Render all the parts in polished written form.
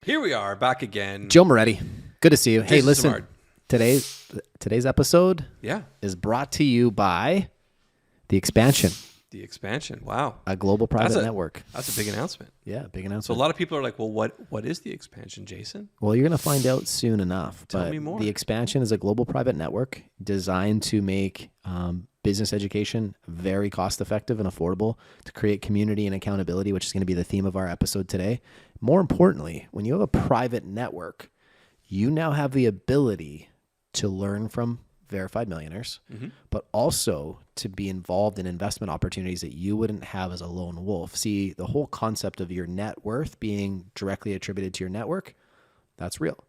Here we are, back again. Joe Moretti, good to see you. Hey, Jason listen, Simard. today's episode Yeah, is brought to you by The Expansion, the expansion. Wow. a global private network. That's a big announcement. Yeah, big So a announcement. lot of people are like, well, what is the expansion, Jason? Well, you're going to find out soon enough. Tell me more. The Expansion is a global private network designed to make business education very cost-effective and affordable, to create community and accountability, which is going to be the theme of our episode today. More importantly, when you have a private network, you now have the ability to learn from verified millionaires, but also to be involved in investment opportunities that you wouldn't have as a lone wolf. See, the whole concept of your net worth being directly attributed to your network, that's real,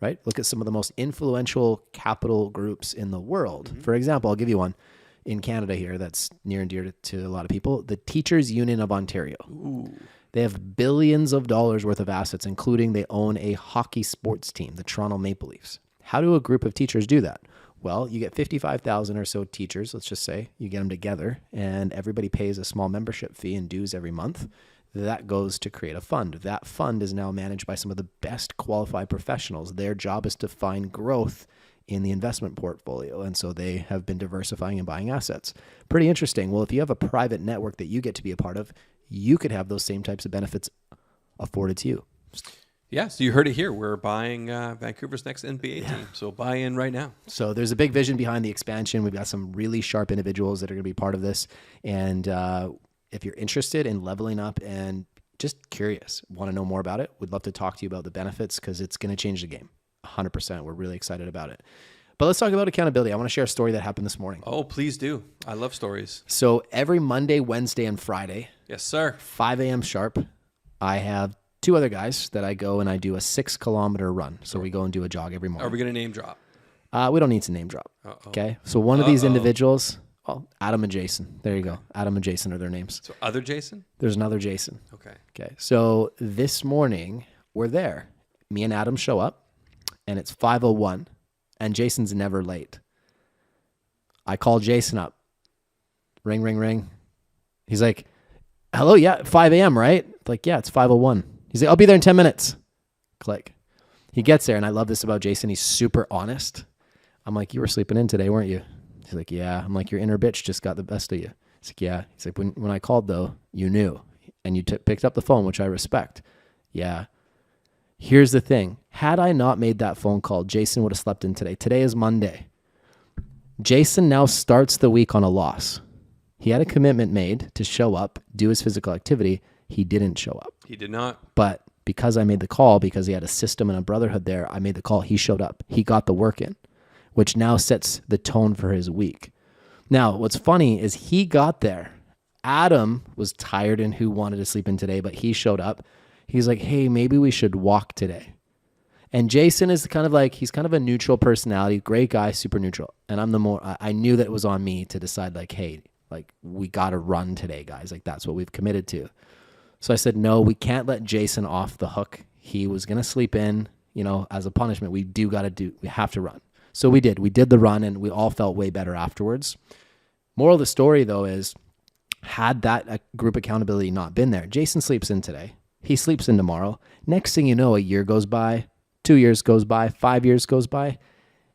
right? Look at some of the most influential capital groups in the world. For example, I'll give you one in Canada here that's near and dear to a lot of people, the Teachers Union of Ontario. Ooh. They have billions of dollars worth of assets, including they own a hockey sports team, the Toronto Maple Leafs. How do a group of teachers do that? Well, you get 55,000 or so teachers, let's just say, you get them together, and everybody pays a small membership fee and dues every month. That goes to create a fund. That fund is now managed by some of the best qualified professionals. Their job is to find growth in the investment portfolio, and so they have been diversifying and buying assets. Pretty interesting. Well, if you have a private network that you get to be a part of, you could have those same types of benefits afforded to you. Yeah, so you heard it here. We're buying Vancouver's next NBA team, so buy in right now. So there's a big vision behind the expansion. We've got some really sharp individuals that are going to be part of this. And if you're interested in leveling up and just curious, want to know more about it, we'd love to talk to you about the benefits because it's going to change the game. 100%. We're really excited about it. But let's talk about accountability. I want to share a story that happened this morning. Oh, please do. I love stories. So every Monday, Wednesday, and Friday, Yes, sir. 5 a.m. sharp, I have two other guys that I go and I do a 6-kilometer run. So we go and do a jog every morning. Are we going to name drop? We don't need to name drop. Uh-oh. Okay. So one of these individuals, well, Adam and Jason. There you go. Adam and Jason are their names. So other Jason? There's another Jason. Okay. Okay. So this morning we're there. Me and Adam show up and it's 5:01 and Jason's never late. I call Jason up. Ring, ring, ring. He's like, hello. Yeah. 5 a.m. right? Like, yeah, it's 5:01. He's like, I'll be there in 10 minutes. Click. He gets there. And I love this about Jason. He's super honest. I'm like, you were sleeping in today, weren't you? He's like, yeah. I'm like, your inner bitch just got the best of you. He's like, yeah. He's like, when I called though, you knew and you picked up the phone, which I respect. Yeah. Here's the thing. Had I not made that phone call, Jason would have slept in today. Today is Monday. Jason now starts the week on a loss. He had a commitment made to show up, do his physical activity. He didn't show up. He did not. But because I made the call, because he had a system and a brotherhood there, I made the call. He showed up. He got the work in, which now sets the tone for his week. Now, what's funny is he got there. Adam was tired and who wanted to sleep in today, but he showed up. He's like, hey, maybe we should walk today. And Jason is kind of like, he's kind of a neutral personality, great guy, super neutral. And I knew that it was on me to decide like, hey, like we got to run today, guys. Like that's what we've committed to. So I said, no, we can't let Jason off the hook. He was going to sleep in, as a punishment. We have to run. So we did the run and we all felt way better afterwards. Moral of the story though is, had that group accountability not been there, Jason sleeps in today. He sleeps in tomorrow. Next thing you know, a year goes by, 2 years goes by, 5 years goes by,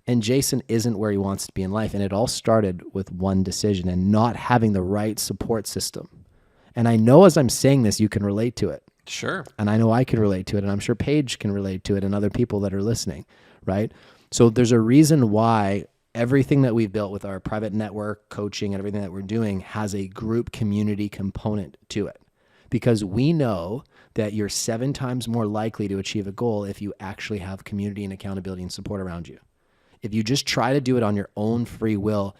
and Jason isn't where he wants to be in life. And it all started with one decision and not having the right support system. And I know as I'm saying this, you can relate to it. Sure. And I know I can relate to it. And I'm sure Paige can relate to it and other people that are listening, right? So there's a reason why everything that we've built with our private network, coaching, and everything that we're doing has a group community component to it. Because we know that you're 7 times more likely to achieve a goal if you actually have community and accountability and support around you. If you just try to do it on your own free will,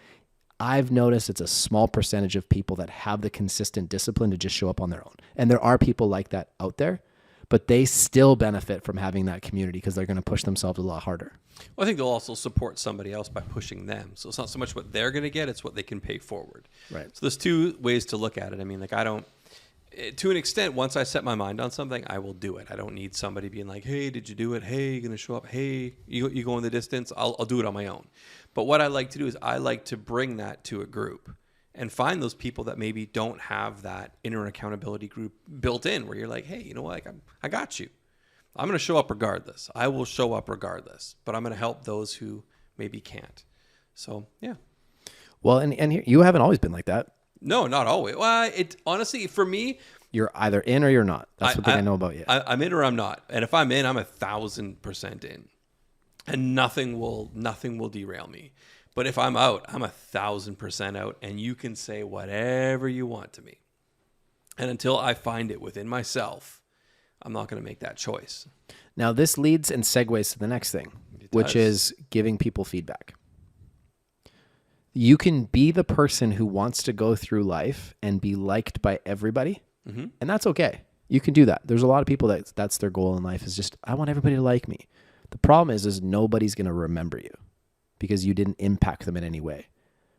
I've noticed it's a small percentage of people that have the consistent discipline to just show up on their own. And there are people like that out there, but they still benefit from having that community because they're going to push themselves a lot harder. Well, I think they'll also support somebody else by pushing them. So it's not so much what they're going to get, it's what they can pay forward. Right. So there's two ways to look at it. I mean, like to an extent, once I set my mind on something, I will do it. I don't need somebody being like, hey, did you do it? Hey, you going to show up? Hey, you go in the distance? I'll do it on my own. But what I like to do is I like to bring that to a group and find those people that maybe don't have that inner accountability group built in where you're like, hey, you know what? I got you. I'm going to show up regardless. I will show up regardless, but I'm going to help those who maybe can't. So, yeah. Well, and you haven't always been like that. No, not always. Well, it honestly, for me, you're either in or you're not. That's what I know about you. I'm in or I'm not. And if I'm in, I'm 1,000% in. And nothing will derail me. But if I'm out, I'm 1,000% out, and you can say whatever you want to me. And until I find it within myself, I'm not going to make that choice. Now, this leads and segues to the next thing, which is giving people feedback. You can be the person who wants to go through life and be liked by everybody, and that's okay. You can do that. There's a lot of people that's their goal in life is just, I want everybody to like me. The problem is nobody's going to remember you because you didn't impact them in any way,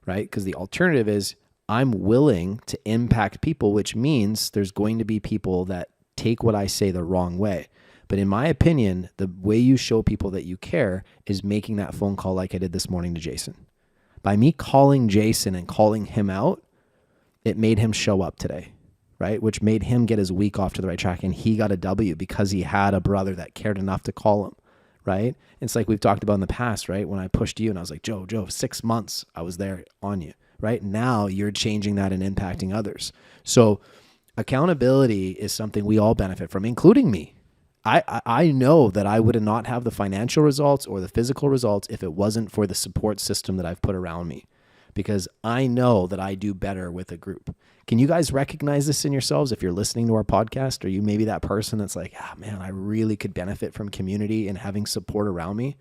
right? Because the alternative is I'm willing to impact people, which means there's going to be people that take what I say the wrong way. But in my opinion, the way you show people that you care is making that phone call like I did this morning to Jason. By me calling Jason and calling him out, it made him show up today, right? Which made him get his week off to the right track, and he got a W because he had a brother that cared enough to call him, right? It's like we've talked about in the past, right? When I pushed you and I was like, Joe, 6 months I was there on you, right? Now you're changing that and impacting others. So accountability is something we all benefit from, including me. I know that I would not have the financial results or the physical results if it wasn't for the support system that I've put around me, because I know that I do better with a group. Can you guys recognize this in yourselves if you're listening to our podcast? Or you maybe that person that's like, man, I really could benefit from community and having support around me?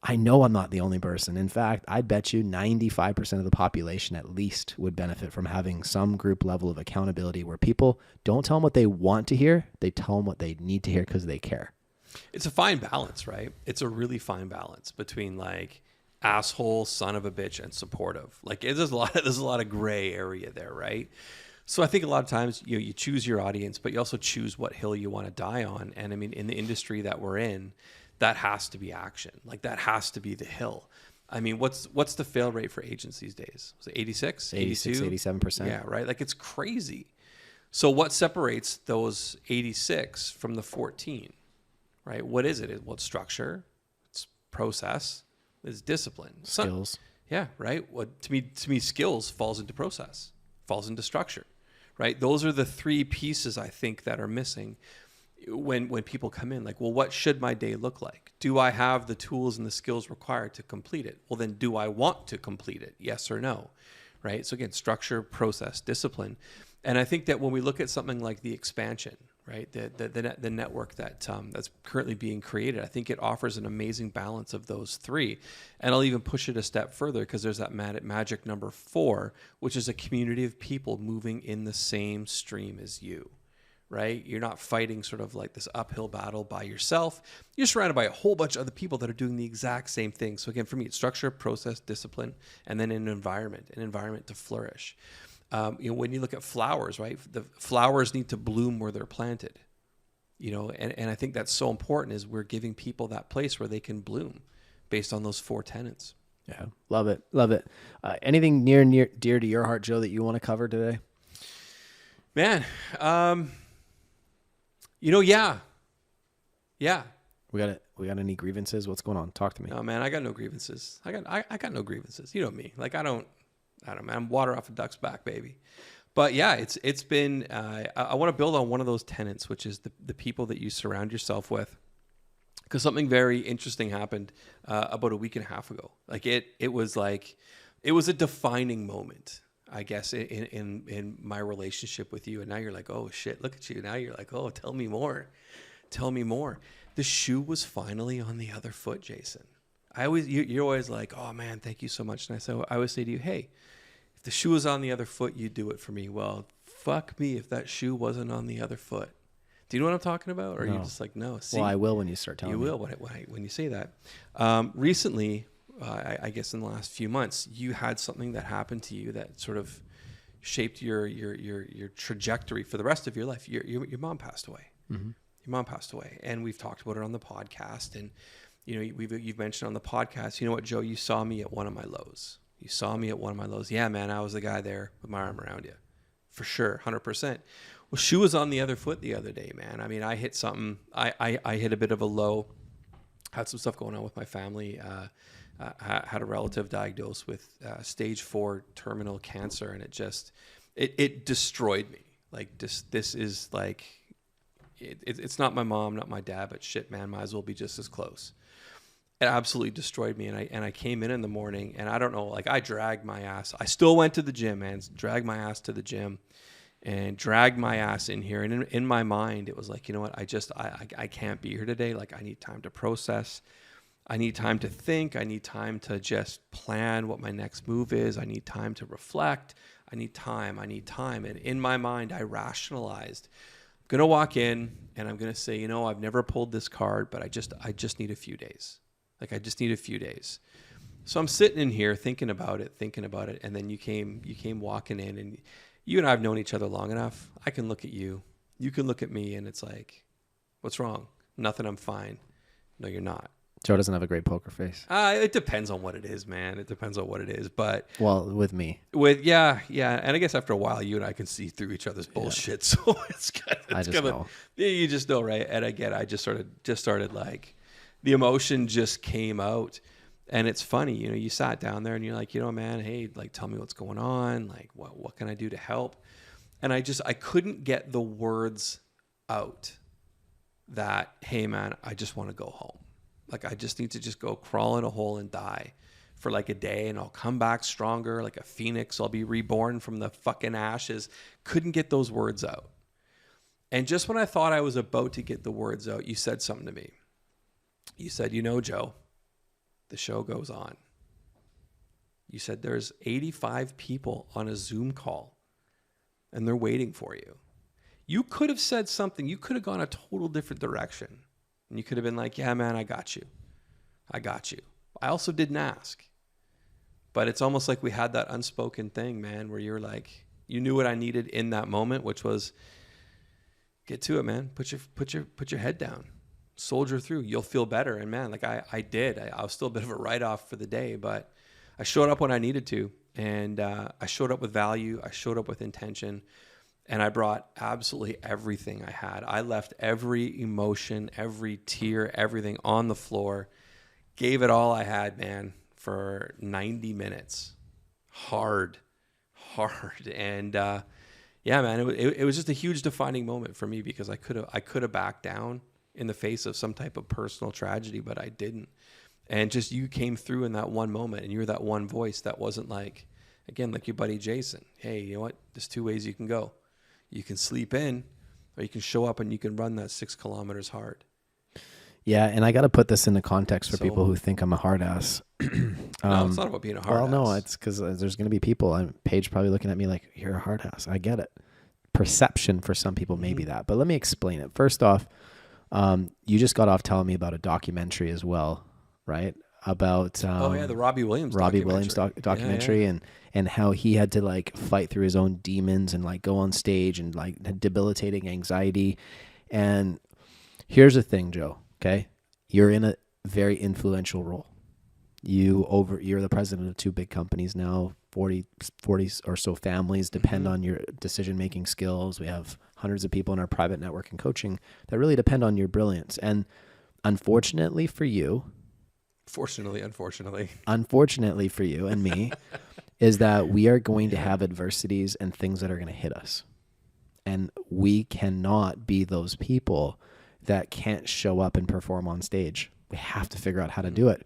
I know I'm not the only person. In fact, I'd bet you 95% of the population at least would benefit from having some group level of accountability where people don't tell them what they want to hear. They tell them what they need to hear because they care. It's a fine balance, right? It's a really fine balance between like asshole, son of a bitch, and supportive. Like there's a lot of gray area there, right? So I think a lot of times you choose your audience, but you also choose what hill you want to die on. And I mean, in the industry that we're in, that has to be action. Like that has to be the hill. I mean, what's the fail rate for agents these days? Was it 86, 86, 87%? Yeah, right. Like it's crazy. So what separates those 86 from the 14, right? What is it? Well, it's structure, it's process, it's discipline. Skills. Yeah, right. What to me, skills falls into process, falls into structure, right? Those are the three pieces I think that are missing when people come in. Like, well, what should my day look like? Do I have the tools and the skills required to complete it? Well, then do I want to complete it? Yes or no, right? So again, structure, process, discipline. And I think that when we look at something like the expansion, right, the network that's currently being created, I think it offers an amazing balance of those three. And I'll even push it a step further because there's that magic number 4, which is a community of people moving in the same stream as you. Right? You're not fighting sort of like this uphill battle by yourself. You're surrounded by a whole bunch of other people that are doing the exact same thing. So again, for me, it's structure, process, discipline, and then an environment to flourish. When you look at flowers, right? The flowers need to bloom where they're planted. And I think that's so important is we're giving people that place where they can bloom based on those 4 tenets. Yeah. Love it. Love it. Anything near dear to your heart, Joe, that you want to cover today? Man, yeah. We got any grievances? What's going on? Talk to me. No, man, I got no grievances. I got no grievances. You know me. Like I don't, man. I'm water off a duck's back, baby. But yeah, it's been. I want to build on one of those tenets, which is the people that you surround yourself with. Because something very interesting happened about a week and a half ago. Like it was a defining moment, I guess, in my relationship with you. And now you're like, oh shit, look at you. Now you're like, oh, tell me more. The shoe was finally on the other foot, Jason. You're always like, oh man, thank you so much. And I always say to you, hey, if the shoe was on the other foot, you do it for me. Well, fuck me if that shoe wasn't on the other foot. Do you know what I'm talking about? Or No. are you just like, no? See, Well, I will when you start telling me. you will when you say that. Recently, I guess in the last few months, you had something that happened to you that sort of shaped your trajectory for the rest of your life. Your mom passed away. Mm-hmm. Your mom passed away, and we've talked about it on the podcast. And you've mentioned on the podcast. You know what, Joe? You saw me at one of my lows. Yeah, man, I was the guy there with my arm around you, for sure, 100%. Well, shoe was on the other foot the other day, man. I mean, I hit something. I hit a bit of a low. Had some stuff going on with my family. Had a relative diagnosed with stage 4 terminal cancer, and it destroyed me. Like this is like, it's not my mom, not my dad, but shit, man, might as well be just as close. It absolutely destroyed me, and I came in the morning, and I don't know, like I dragged my ass. I still went to the gym, man. Dragged my ass to the gym, and dragged my ass in here. And in my mind, it was like, you know what? I can't be here today. Like I need time to process. I need time to think. I need time to just plan what my next move is. I need time to reflect. I need time. And in my mind, I rationalized, I'm going to walk in and I'm going to say, you know, I've never pulled this card, but I just need a few days. Like I just need a few days. So I'm sitting in here thinking about it. And then you came walking in, and you and I have known each other long enough. I can look at you. You can look at me, and it's like, what's wrong? Nothing, I'm fine. No, you're not. Joe doesn't have a great poker face. It depends on what it is, man. It depends on what it is. But with me. Yeah. And I guess after a while, you and I can see through each other's bullshit. Yeah. So it's kind of, know. You just know, right? And again, I just started like, the emotion just came out. And it's funny, you know, you sat down there and you're like, you know, man, hey, like, tell me what's going on. Like, what can I do to help? And I couldn't get the words out that, hey, man, I just want to go home. Like, I just need to just go crawl in a hole and die for like a day, and I'll come back stronger like a phoenix. I'll be reborn from the fucking ashes. Couldn't get those words out. And just when I thought I was about to get the words out, you said something to me. You said, you know, Joe, the show goes on. You said there's 85 people on a Zoom call and they're waiting for you. You could have said something. You could have gone a total different direction. And you could have been like, yeah, man, I got you. I also didn't ask. But it's almost like we had that unspoken thing, man, where you're like, you knew what I needed in that moment, which was get to it, man. Put your head down. Soldier through. You'll feel better. And man, like I did. I was still a bit of a write-off for the day, but I showed up when I needed to. And I showed up with value. I showed up with intention. And I brought absolutely everything I had. I left every emotion, every tear, everything on the floor. Gave it all I had, man, for 90 minutes. Hard. And yeah, man, it was just a huge defining moment for me, because I could have backed down in the face of some type of personal tragedy, but I didn't. And just you came through in that one moment, and you were that one voice that wasn't like, again, like your buddy Jason. Hey, you know what? There's 2 ways you can go. You can sleep in, or you can show up and you can run that 6 kilometers hard. Yeah, and I got to put this into context for people who think I'm a hard ass. No, it's not about being a hard ass. Well, no, it's because there's going to be people, Paige probably looking at me like, you're a hard ass. I get it. Perception for some people may be that. But let me explain it. First off, you just got off telling me about a documentary as well, right? About the Robbie Williams documentary. Yeah. And how he had to like fight through his own demons and like go on stage and like had debilitating anxiety. And here's the thing, Joe, okay? You're in a very influential role. You're the president of 2 big companies now, 40 or so families depend on your decision-making skills. We have hundreds of people in our private network and coaching that really depend on your brilliance. And unfortunately for you, unfortunately for you and me, is that we are going to have adversities and things that are going to hit us. And we cannot be those people that can't show up and perform on stage. We have to figure out how to do it,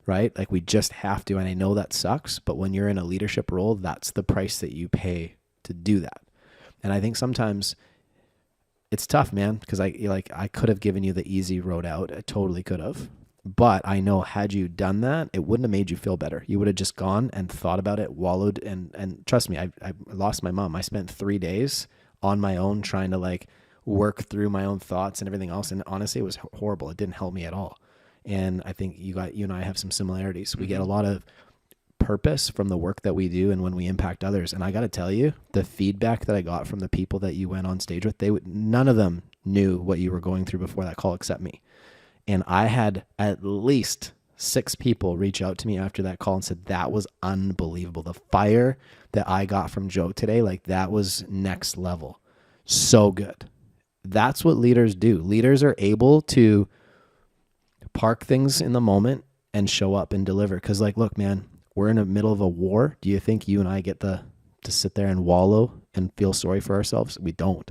right? Like we just have to. And I know that sucks, but when you're in a leadership role, that's the price that you pay to do that. And I think sometimes it's tough, man, because I could have given you the easy road out. I totally could have. But I know had you done that, it wouldn't have made you feel better. You would have just gone and thought about it, wallowed. And trust me, I lost my mom. I spent 3 days on my own trying to like work through my own thoughts and everything else. And honestly, it was horrible. It didn't help me at all. And I think you and I have some similarities. We get a lot of purpose from the work that we do and when we impact others. And I got to tell you, the feedback that I got from the people that you went on stage with, none of them knew what you were going through before that call except me. And I had at least 6 people reach out to me after that call and said, that was unbelievable. The fire that I got from Joe today, like that was next level. so good. That's what leaders do. Leaders are able to park things in the moment and show up and deliver. Because, like, look, man, we're in the middle of a war. Do you think you and I get to sit there and wallow and feel sorry for ourselves? We don't.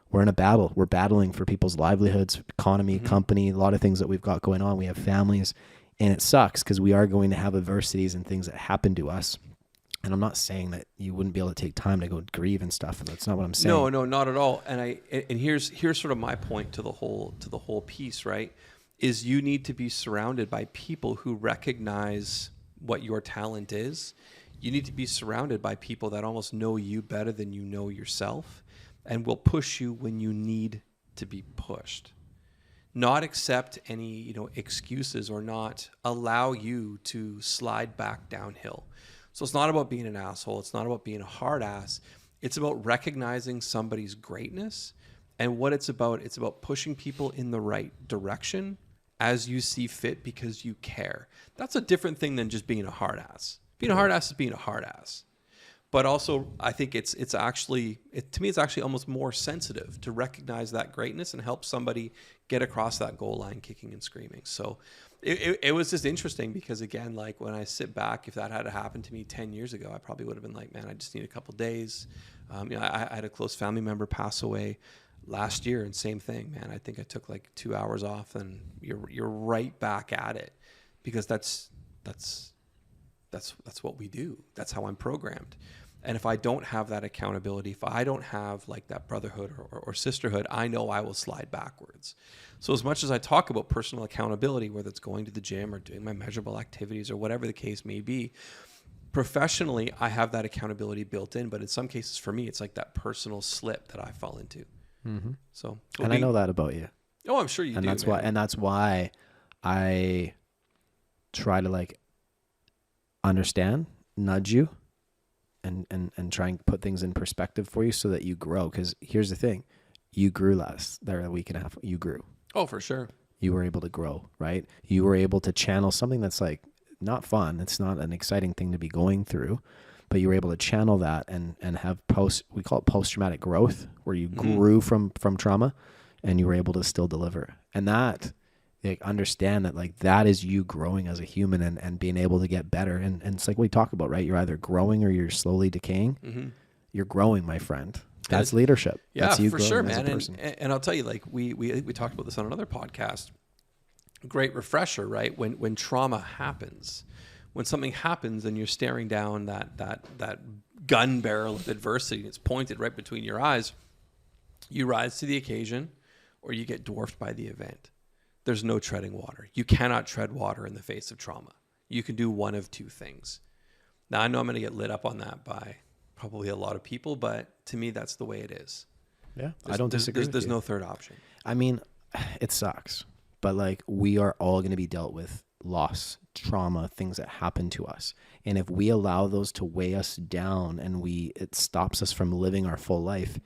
We're in a battle. We're battling for people's livelihoods, economy, company, a lot of things that we've got going on. We have families, and it sucks because we are going to have adversities and things that happen to us. And I'm not saying that you wouldn't be able to take time to go grieve and stuff. That's not what I'm saying. No, not at all. And here's sort of my point to the whole piece, right? Is you need to be surrounded by people who recognize what your talent is. You need to be surrounded by people that almost know you better than you know yourself and will push you when you need to be pushed. Not accept any, excuses or not allow you to slide back downhill. So it's not about being an asshole. It's not about being a hard ass. It's about recognizing somebody's greatness. And what it's about pushing people in the right direction as you see fit because you care. That's a different thing than just being a hard ass. Being a hard ass is being a hard ass. But also, I think to me, it's actually almost more sensitive to recognize that greatness and help somebody get across that goal line kicking and screaming. So it was just interesting because, again, like when I sit back, if that had happened to me 10 years ago, I probably would have been like, man, I just need a couple days. I had a close family member pass away last year, and same thing, man. I think I took like 2 hours off, and you're right back at it because that's what we do. That's how I'm programmed. And if I don't have that accountability, if I don't have like that brotherhood or sisterhood, I know I will slide backwards. So as much as I talk about personal accountability, whether it's going to the gym or doing my measurable activities or whatever the case may be, professionally, I have that accountability built in. But in some cases for me, it's like that personal slip that I fall into. Mm-hmm. So, and I know that about you. Oh, I'm sure you do. That's why I try to like understand, nudge you, and try and put things in perspective for you so that you grow. Because here's the thing, you grew a week and a half. You grew. Oh, for sure. You were able to grow, right? You were able to channel something that's like not fun. It's not an exciting thing to be going through, but you were able to channel that and have we call it post-traumatic growth, where you grew from trauma and you were able to still deliver. And that, like, understand that like that is you growing as a human and being able to get better. And it's like we talk about, right? You're either growing or you're slowly decaying. Mm-hmm. You're growing, my friend. That's leadership. Yeah, that's you for sure, man. As a and I'll tell you, like we talked about this on another podcast. Great refresher, right? When trauma happens, when something happens and you're staring down that gun barrel of adversity, and it's pointed right between your eyes, you rise to the occasion or you get dwarfed by the event. There's no treading water. You cannot tread water in the face of trauma. You can do one of two things. Now, I know I'm going to get lit up on that by probably a lot of people, but to me, that's the way it is. Yeah, I don't disagree. There's no third option. I mean, it sucks, but like we are all going to be dealt with loss, trauma, things that happen to us. And if we allow those to weigh us down and it stops us from living our full life,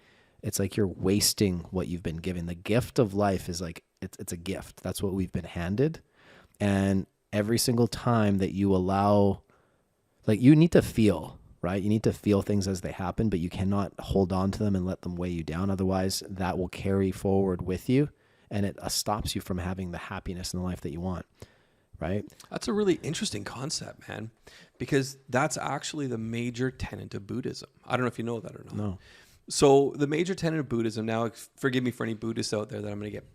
it's like you're wasting what you've been given. The gift of life is like, it's a gift. That's what we've been handed. And every single time that you allow, like, you need to feel, right? You need to feel things as they happen, but you cannot hold on to them and let them weigh you down. Otherwise, that will carry forward with you, and it stops you from having the happiness in the life that you want, right? That's a really interesting concept, man, because that's actually the major tenet of Buddhism. I don't know if you know that or not. No. So the major tenet of Buddhism, now forgive me for any Buddhists out there that I'm going to get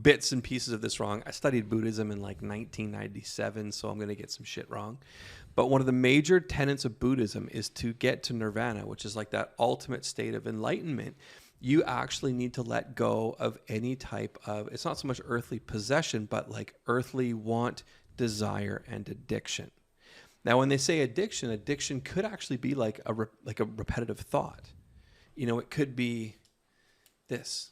bits and pieces of this wrong. I studied Buddhism in like 1997, so I'm going to get some shit wrong. But one of the major tenets of Buddhism is to get to nirvana, which is like that ultimate state of enlightenment. You actually need to let go of any type of, it's not so much earthly possession, but like earthly want, desire, and addiction. Now, when they say addiction could actually be like a repetitive thought. You know, it could be this.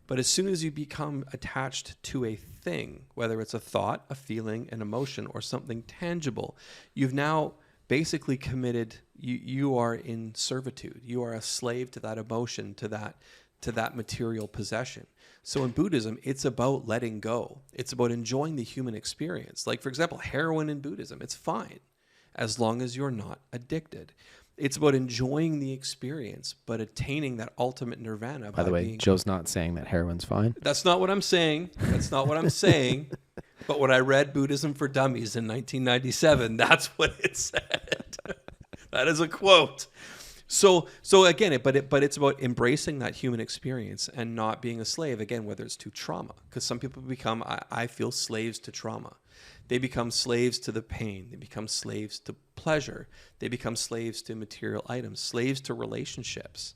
But as soon as you become attached to a thing, whether it's a thought, a feeling, an emotion, or something tangible, you've now basically committed, you are in servitude. You are a slave to that emotion, to that material possession. So in Buddhism, it's about letting go. It's about enjoying the human experience. Like, for example, heroin in Buddhism, it's fine as long as you're not addicted. It's about enjoying the experience, but attaining that ultimate nirvana. By the way, Joe's not saying that heroin's fine. That's not what I'm saying. That's not what I'm saying. But when I read Buddhism for Dummies in 1997, that's what it said. That is a quote. So again, but it's about embracing that human experience and not being a slave, again, whether it's to trauma. Because some people become, I feel, slaves to trauma. They become slaves to the pain. They become slaves to pleasure. They become slaves to material items, slaves to relationships.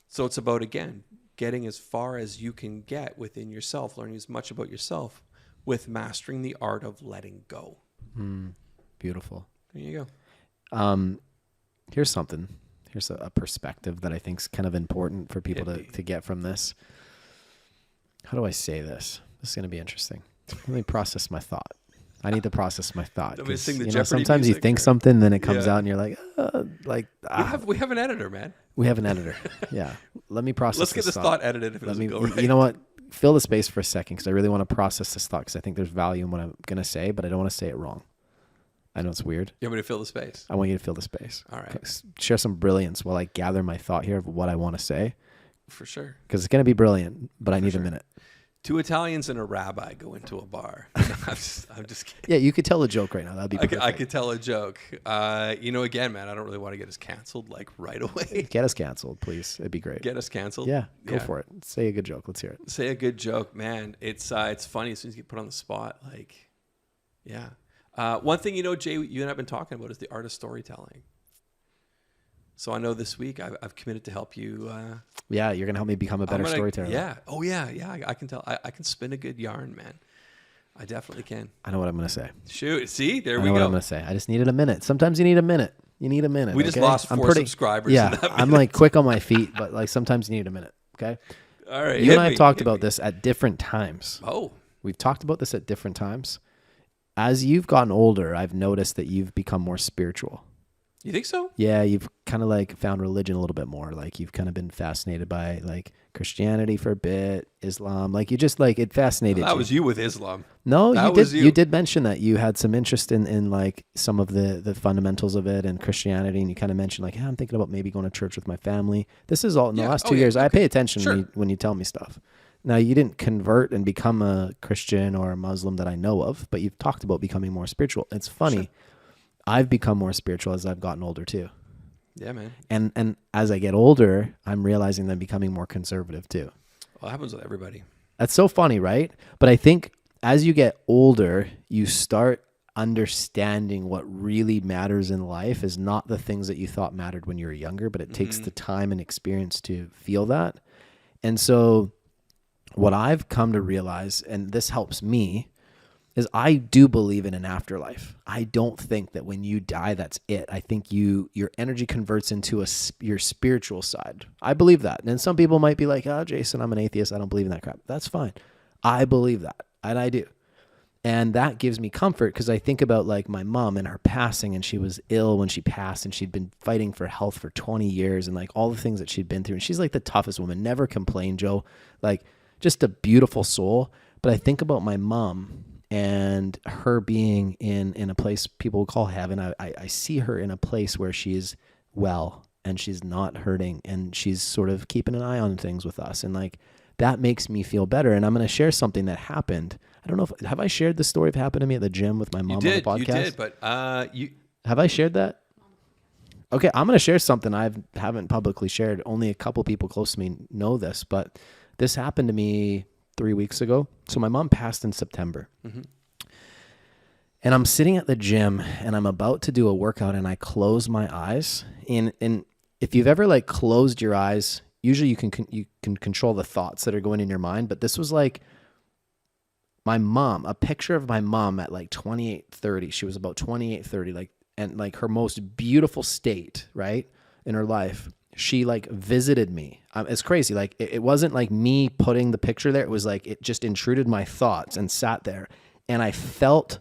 So it's about, again, getting as far as you can get within yourself, learning as much about yourself with mastering the art of letting go. Beautiful. There you go. Here's something. Here's a perspective that I think is kind of important for people to get from this. How do I say this? This is going to be interesting. Let me process my thought. I need to process my thought. Sometimes you think something, then it comes out, and you're like, we have an editor, man. We have an editor. Yeah. Let me process. Let's get this thought edited. If it doesn't go right. You know what? Fill the space for a second, because I really want to process this thought, because I think there's value in what I'm going to say, but I don't want to say it wrong. I know it's weird. You want me to fill the space? I want you to fill the space. All right. Share some brilliance while I gather my thought here of what I want to say. For sure. Because it's going to be brilliant, but I need a minute. 2 Italians and a rabbi go into a bar. I'm just kidding. Yeah, you could tell a joke right now. That'd be perfect. I could tell a joke. Again, man, I don't really want to get us canceled like right away. Get us canceled, please. It'd be great. Get us canceled? Yeah, go for it. Say a good joke. Let's hear it. Say a good joke, man. It's funny as soon as you get put on the spot. One thing, Jay, you and I've been talking about is the art of storytelling. So I know this week I've committed to help you. You're going to help me become a better storyteller. Yeah. Oh, yeah. I can tell. I can spin a good yarn, man. I definitely can. I know what I'm going to say. Shoot. See? There we go. I know what I'm going to say. I just needed a minute. Sometimes you need a minute. We just lost 4 subscribers. Yeah. I'm like quick on my feet, but like sometimes you need a minute. Okay. All right. You and I have talked about this at different times. Oh. We've talked about this at different times. As you've gotten older, I've noticed that you've become more spiritual. You think so? Yeah, you've kind of like found religion a little bit more. Like you've kind of been fascinated by like Christianity for a bit, Islam. Like you just like it fascinated you. That was you with Islam. No, you did mention that you had some interest in like some of the fundamentals of it and Christianity, and you kind of mentioned like, I'm thinking about maybe going to church with my family. This is all in the last 2 years. Okay. I pay attention when you tell me stuff. Now, you didn't convert and become a Christian or a Muslim that I know of, but you've talked about becoming more spiritual. It's funny. Sure. I've become more spiritual as I've gotten older too. Yeah, man. And as I get older, I'm realizing that I'm becoming more conservative too. Well, it happens with everybody. That's so funny, right? But I think as you get older, you start understanding what really matters in life is not the things that you thought mattered when you were younger, but it takes the time and experience to feel that. And so what I've come to realize, and this helps me, is I do believe in an afterlife. I don't think that when you die, that's it. I think your energy converts into your spiritual side. I believe that. And some people might be like, Jason, I'm an atheist. I don't believe in that crap. That's fine. I believe that. And I do. And that gives me comfort because I think about like my mom and her passing, and she was ill when she passed, and she'd been fighting for health for 20 years and like all the things that she'd been through. And she's like the toughest woman, never complained, Joe, like just a beautiful soul. But I think about my mom and her being in a place people would call heaven. I see her in a place where she's well and she's not hurting and she's sort of keeping an eye on things with us. And like, that makes me feel better. And I'm going to share something that happened. I don't know have I shared the story of happened to me at the gym with my mom on the podcast? You did, but have I shared that? Okay. I'm going to share something I haven't publicly shared. Only a couple people close to me know this, but this happened to me 3 weeks ago. So my mom passed in September. Mm-hmm. And I'm sitting at the gym and I'm about to do a workout and I close my eyes. And if you've ever like closed your eyes, usually you can control the thoughts that are going in your mind. But this was like my mom, a picture of my mom at like 28:30. She was about 28:30, like, and like her most beautiful state, right, in her life. She like visited me. It's crazy. Like it wasn't like me putting the picture there. It was like it just intruded my thoughts and sat there, and I felt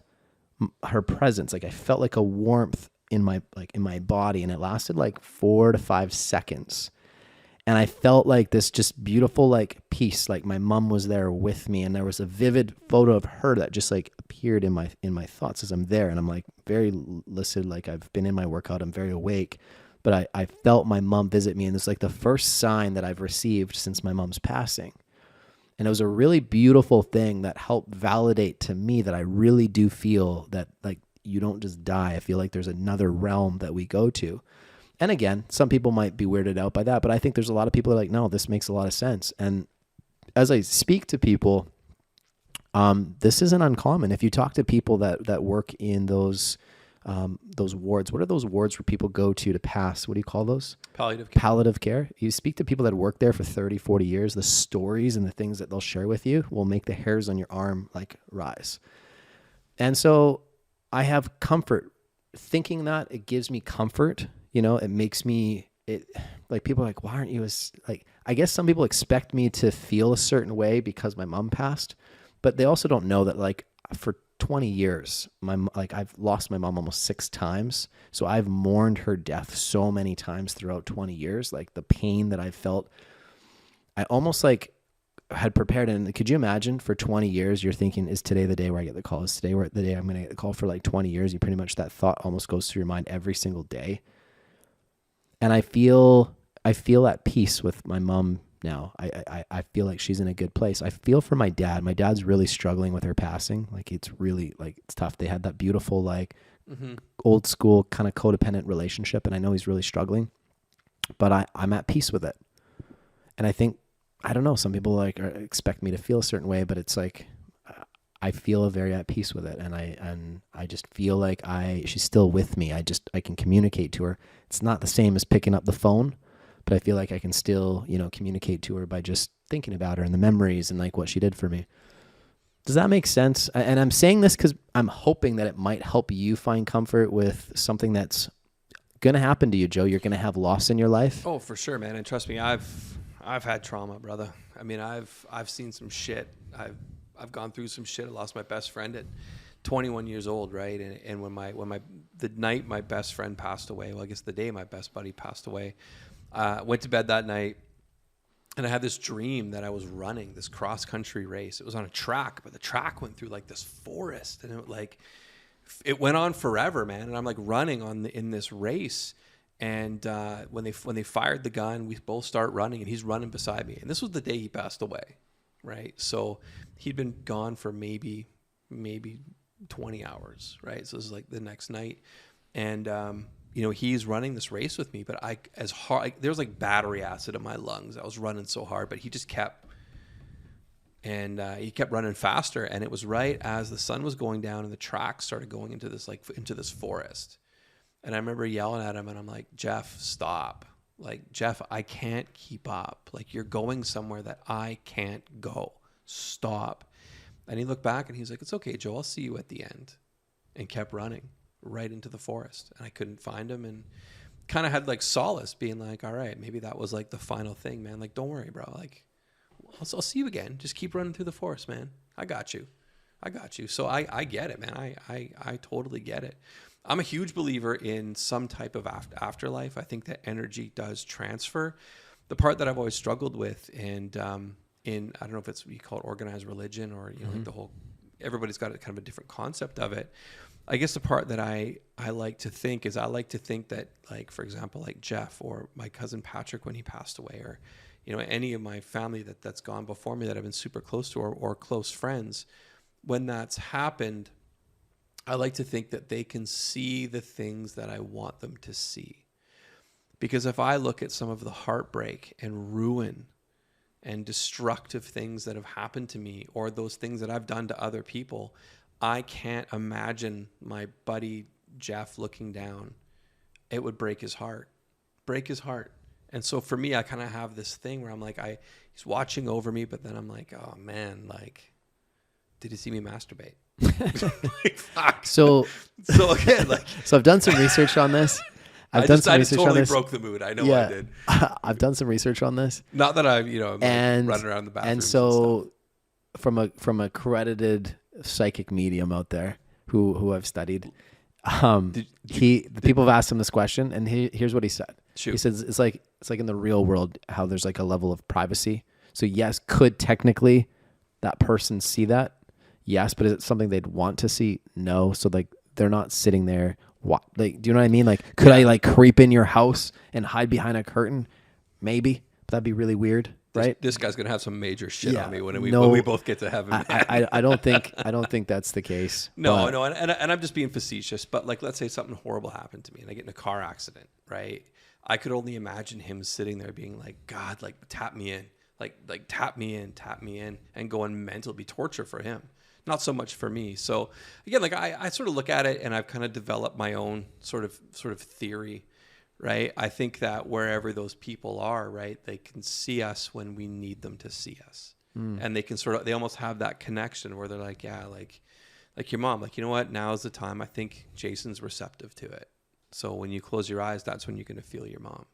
her presence. Like I felt like a warmth in my body, and it lasted like 4 to 5 seconds. And I felt like this just beautiful like peace. Like my mom was there with me, and there was a vivid photo of her that just like appeared in my thoughts as I'm there, and I'm like very lucid. Like I've been in my workout. I'm very awake. but I felt my mom visit me, and it's like the first sign that I've received since my mom's passing. And it was a really beautiful thing that helped validate to me that I really do feel that like you don't just die. I feel like there's another realm that we go to. And again, some people might be weirded out by that, but I think there's a lot of people that are like, no, this makes a lot of sense. And as I speak to people, this isn't uncommon. If you talk to people that work in those wards, what are those wards where people go to pass? What do you call those? Palliative care. Palliative care. You speak to people that work there for 30, 40 years, the stories and the things that they'll share with you will make the hairs on your arm like rise. And so I have comfort thinking that. It gives me comfort. It makes me, like people are like, why aren't you I guess some people expect me to feel a certain way because my mom passed, but they also don't know that like for 20 years, I've lost my mom almost 6 times. So I've mourned her death so many times throughout 20 years, like the pain that I felt, I almost like had prepared. And could you imagine for 20 years, you're thinking, is today the day where I get the call? Is today the day I'm going to get the call? For like 20 years, you pretty much, that thought almost goes through your mind every single day. And I feel at peace with my mom now. I feel like she's in a good place. I feel for my dad. My dad's really struggling with her passing. Like it's really it's tough. They had that beautiful, like old school kind of codependent relationship. And I know he's really struggling, but I'm at peace with it. And I think, I don't know, some people expect me to feel a certain way, but it's like, I feel very at peace with it. And I just feel like she's still with me. I can communicate to her. It's not the same as picking up the phone, but I feel like I can still, communicate to her by just thinking about her and the memories and like what she did for me. Does that make sense? And I'm saying this because I'm hoping that it might help you find comfort with something that's going to happen to you, Joe. You're going to have loss in your life. Oh, for sure, man. And trust me, I've had trauma, brother. I mean, I've seen some shit. I've gone through some shit. I lost my best friend at 21 years old, right? And when the night my best friend passed away, well, I guess the day my best buddy passed away, went to bed that night, and I had this dream that I was running this cross-country race. It was on a track, but the track went through like this forest, and it went on forever, man. And I'm like running in this race, and when they fired the gun, we both start running, and he's running beside me. And this was the day he passed away, right? So he'd been gone for maybe 20 hours, right? So this is like the next night, and he's running this race with me, but there was like battery acid in my lungs. I was running so hard, but he just kept running faster. And it was right as the sun was going down and the track started going into this forest. And I remember yelling at him, and I'm like, Jeff, stop. Like, Jeff, I can't keep up. Like, you're going somewhere that I can't go. Stop. And he looked back and he's like, it's okay, Joe, I'll see you at the end. And kept running right into the forest. And I couldn't find him, and kind of had like solace being like, all right, maybe that was like the final thing, man. Like, don't worry, bro. Like, I'll see you again. Just keep running through the forest, man. I got you. So I get it, man. I totally get it. I'm a huge believer in some type of afterlife. I think that energy does transfer. The part that I've always struggled with, and I don't know if it's what you call it organized religion, or like the whole, everybody's got a kind of a different concept of it. I guess the part that I like to think is, I like to think that, like, for example, like Jeff or my cousin Patrick when he passed away, or any of my family that's gone before me that I've been super close to, or close friends, when that's happened, I like to think that they can see the things that I want them to see. Because if I look at some of the heartbreak and ruin and destructive things that have happened to me, or those things that I've done to other people, I can't imagine my buddy Jeff looking down. It would break his heart. And so for me, I kind of have this thing where I'm like, he's watching over me, but then I'm like, oh man, like, did he see me masturbate? Like, fuck. So again, like, so I've done some research on this. I totally broke the mood. I know I did. I've done some research on this. Not that I'm running around the bathroom. And so from a accredited psychic medium out there who I've studied, people have asked him this question, and here's what he said. Shoot. He says it's like in the real world how there's like a level of privacy. So yes, could technically that person see that? Yes, but is it something they'd want to see? No. So like they're not sitting there. What, like, do you know what I mean? Like, could I like creep in your house and hide behind a curtain? Maybe, but that'd be really weird, right? This guy's gonna have some major shit on me when we both get to heaven. I don't think that's the case. No, and I'm just being facetious. But like, let's say something horrible happened to me and I get in a car accident, right? I could only imagine him sitting there being like, God, like tap me in, like tap me in, and going mental. It'd be torture for him, not so much for me. So again, like I sort of look at it, and I've kind of developed my own sort of theory. Right. I think that wherever those people are, right, they can see us when we need them to see us. And they can they almost have that connection where they're like, yeah, like your mom, like, you know what, now's the time. I think Jason's receptive to it. So when you close your eyes, that's when you're going to feel your mom.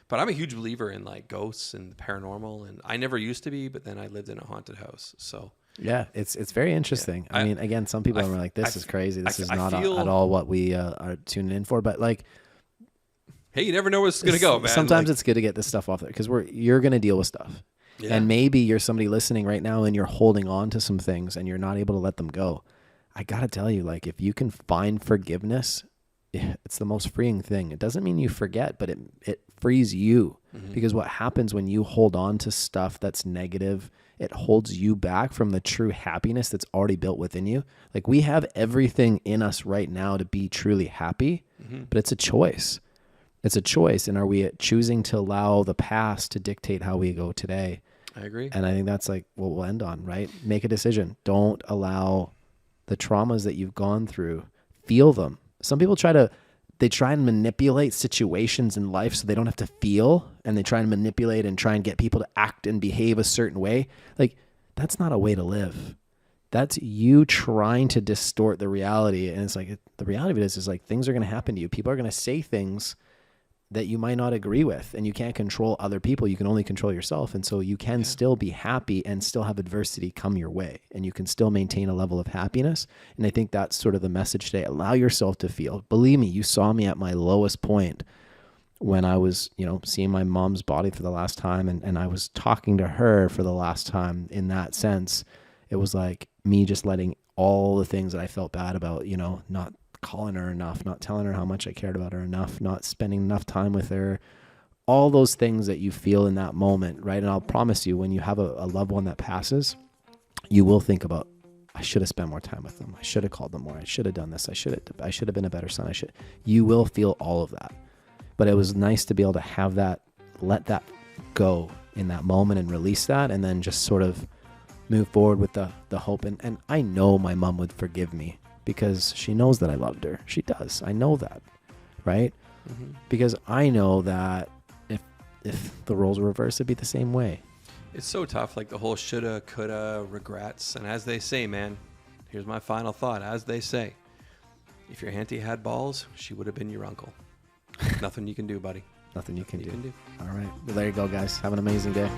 But I'm a huge believer in like ghosts and the paranormal. And I never used to be, but then I lived in a haunted house. So yeah, it's very interesting. Yeah. I mean, again, some people are like, this is crazy. This is not at all what we are tuning in for. But like, hey, you never know where it's going to go, man. Sometimes it's good to get this stuff off there because you're going to deal with stuff. Yeah. And maybe you're somebody listening right now and you're holding on to some things and you're not able to let them go. I got to tell you, like, if you can find forgiveness, it's the most freeing thing. It doesn't mean you forget, but it frees you. Because what happens when you hold on to stuff that's negative, it holds you back from the true happiness that's already built within you. Like, we have everything in us right now to be truly happy, but it's a choice. It's a choice. And are we choosing to allow the past to dictate how we go today? I agree. And I think that's like what we'll end on, right? Make a decision. Don't allow the traumas that you've gone through, feel them. Some people try and manipulate situations in life so they don't have to feel, and they try and manipulate and try and get people to act and behave a certain way. Like, that's not a way to live. That's you trying to distort the reality. And it's like, the reality of it is like, things are going to happen to you. People are going to say things that you might not agree with, and you can't control other people. You can only control yourself. And so you can still be happy and still have adversity come your way, and you can still maintain a level of happiness. And I think that's sort of the message today. Allow yourself to feel. Believe me, you saw me at my lowest point when I was, seeing my mom's body for the last time, and I was talking to her for the last time. In that sense, it was like me just letting all the things that I felt bad about, not calling her enough, not telling her how much I cared about her enough, not spending enough time with her, all those things that you feel in that moment, right? And I'll promise you, when you have a loved one that passes, you will think about, I should have spent more time with them. I should have called them more. I should have done this. I should have been a better son. You will feel all of that. But it was nice to be able to have that, let that go in that moment and release that, and then just sort of move forward with the hope. And I know my mom would forgive me, because she knows that I loved her. She does. I know that, right? Because I know that if the roles were reversed, it'd be the same way. It's so tough, like the whole shoulda, coulda, regrets. And as they say, man, here's my final thought. As they say, if your auntie had balls, she would have been your uncle. Nothing you can do, buddy. Nothing you can do. All right. Well, there you go, guys. Have an amazing day.